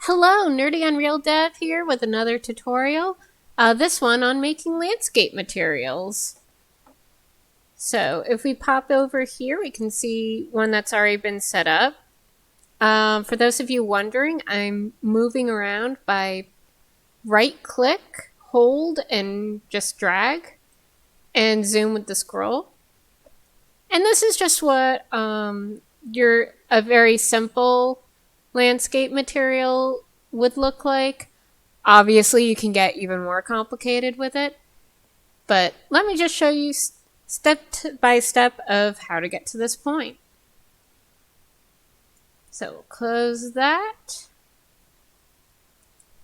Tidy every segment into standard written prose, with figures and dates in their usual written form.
Hello, Nerdy Unreal Dev here with another tutorial. This one on making landscape materials. So if we pop over here, we can see one that's already been set up. For those of you wondering, I'm moving around by right click, hold, and just drag, and zoom with the scroll. And this is just what a very simple landscape material would look like. Obviously, you can get even more complicated with it, but let me just show you step by step of how to get to this point. So we'll close that.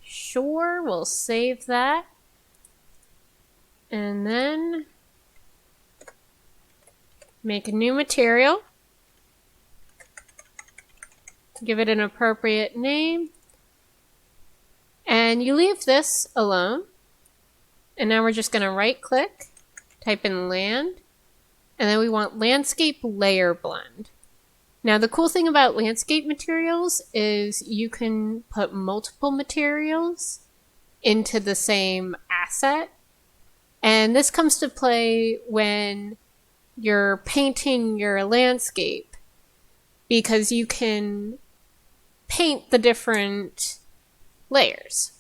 Sure, we'll save that. And then make a new material. Give it an appropriate name. And you leave this alone. And now we're just going to right click, type in land, and then we want landscape layer blend. Now the cool thing about landscape materials is you can put multiple materials into the same asset. And this comes to play when you're painting your landscape, because you can paint the different layers.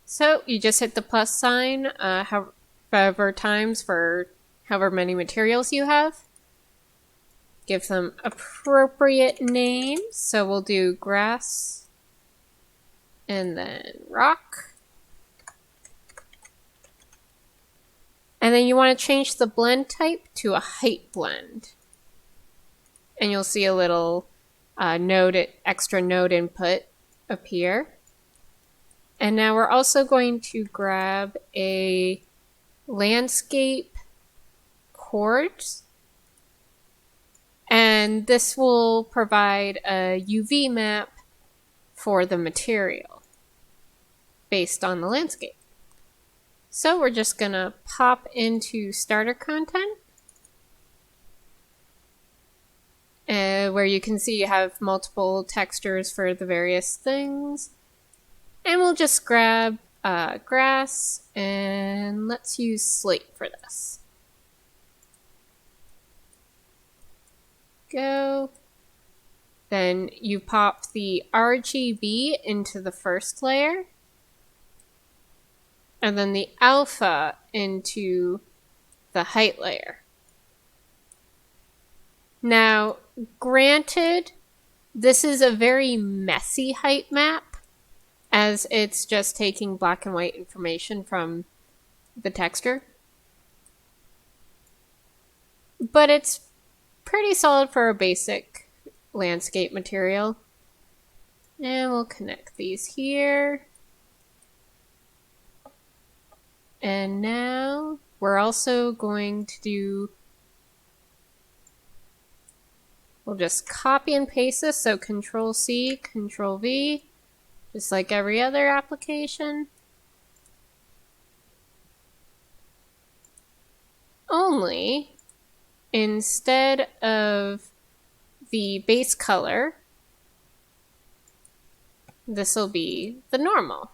So you just hit the plus sign however times for however many materials you have. Give them appropriate names. So we'll do grass and then rock. And then you want to change the blend type to a height blend. And you'll see a little extra node input appear. And now we're also going to grab a landscape chords. And this will provide a UV map for the material based on the landscape. So we're just going to pop into starter content, where you can see you have multiple textures for the various things. And we'll just grab grass, and let's use slate for this. Go. Then you pop the RGB into the first layer, and then the alpha into the height layer. Now, granted, this is a very messy height map, as it's just taking black and white information from the texture. But it's pretty solid for a basic landscape material. And we'll connect these here. And now we're also going to we'll just copy and paste this. So Control C, Control V. Just like every other application. Only instead of the base color, this will be the normal.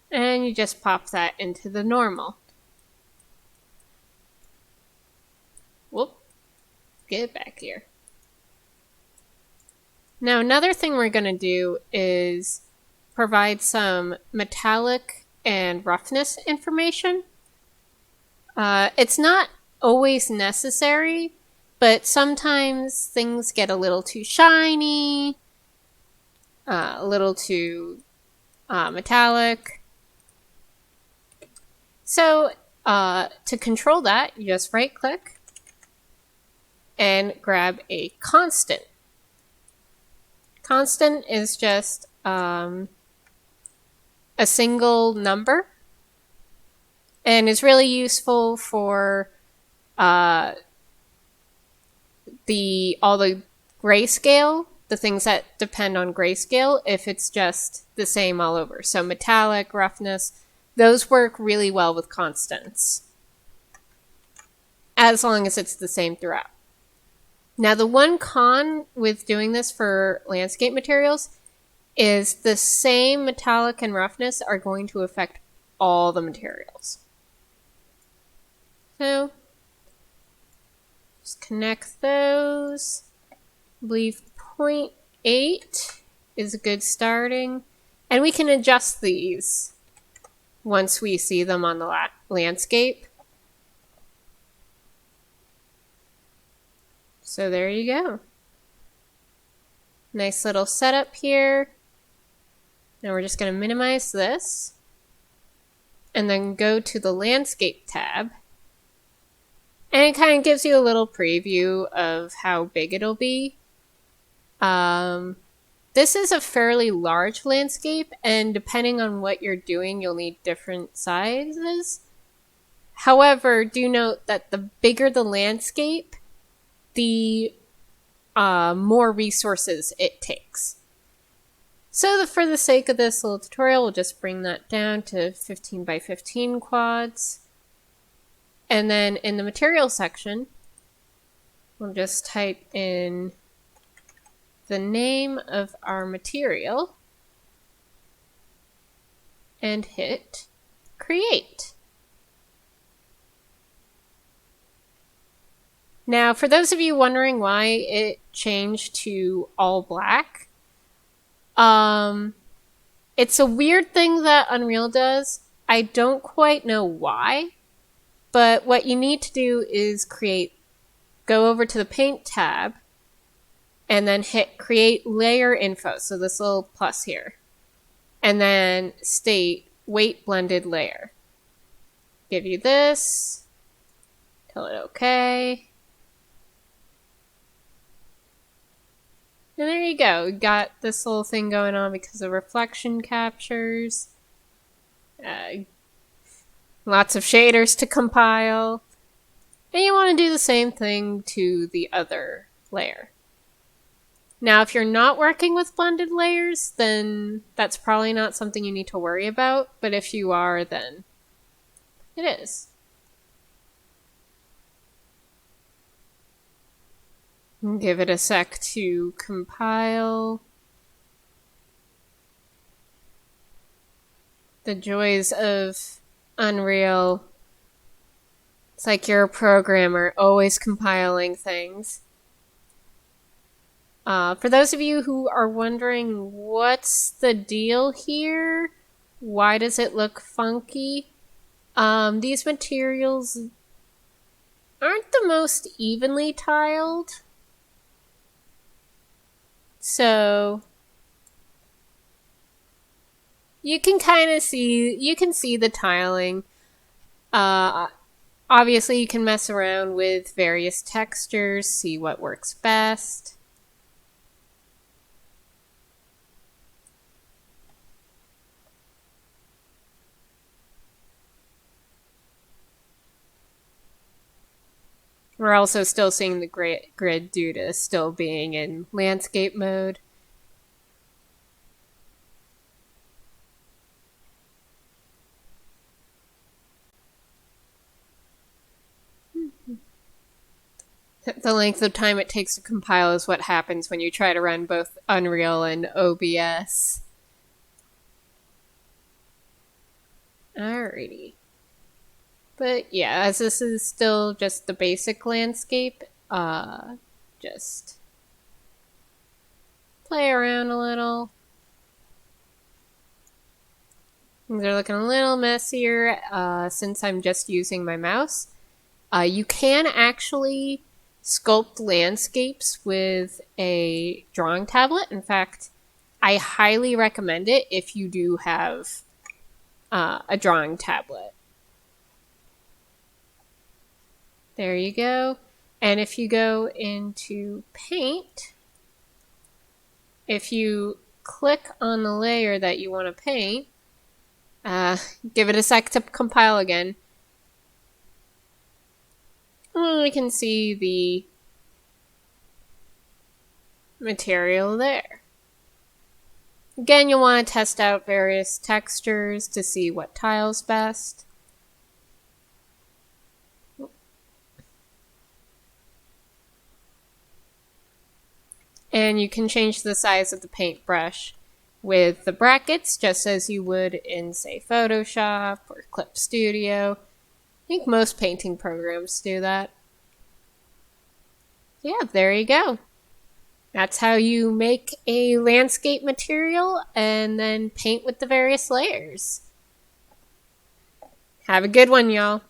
And you just pop that into the normal. Whoop. Get it back here. Now another thing we're going to do is provide some metallic and roughness information. It's not always necessary, but sometimes things get a little too shiny, a little too metallic. So to control that, you just right click and grab a constant. Constant is just a single number, and is really useful for all the grayscale, the things that depend on grayscale, if it's just the same all over. So metallic, roughness, those work really well with constants. as long as it's the same throughout. Now, the one con with doing this for landscape materials is the same metallic and roughness are going to affect all the materials. So, just connect those. I believe 0.8 is a good starting. And we can adjust these once we see them on the landscape. So there you go. Nice little setup here. Now we're just going to minimize this and then go to the landscape tab. And it kind of gives you a little preview of how big it'll be. This is a fairly large landscape, and depending on what you're doing, you'll need different sizes. However, do note that the bigger the landscape, the more resources it takes. So for the sake of this little tutorial, we'll just bring that down to 15 by 15 quads. And then in the material section, we'll just type in the name of our material and hit create. Now, for those of you wondering why it changed to all black, it's a weird thing that Unreal does. I don't quite know why, but what you need to do is go over to the Paint tab, and then hit create layer info. So this little plus here. And then state weight blended layer. Give you this. Tell it okay. And there you go. We got this little thing going on because of reflection captures. Lots of shaders to compile. And you want to do the same thing to the other layer. Now, if you're not working with blended layers, then that's probably not something you need to worry about. But if you are, then it is. Give it a sec to compile. The joys of Unreal. It's like you're a programmer, always compiling things. For those of you who are wondering what's the deal here, why does it look funky? These materials aren't the most evenly tiled. So you can kind of see the tiling. Obviously you can mess around with various textures, see what works best. We're also still seeing the grid due to still being in landscape mode. The length of time it takes to compile is what happens when you try to run both Unreal and OBS. Alrighty. But yeah, as this is still just the basic landscape, just play around a little. Things are looking a little messier since I'm just using my mouse. You can actually sculpt landscapes with a drawing tablet. In fact, I highly recommend it if you do have a drawing tablet. There you go. And if you go into Paint, if you click on the layer that you want to paint, give it a sec to compile again. We can see the material there. Again, you'll want to test out various textures to see what tiles best. And you can change the size of the paintbrush with the brackets just as you would in, say, Photoshop or Clip Studio. I think most painting programs do that. Yeah, there you go. That's how you make a landscape material and then paint with the various layers. Have a good one, y'all.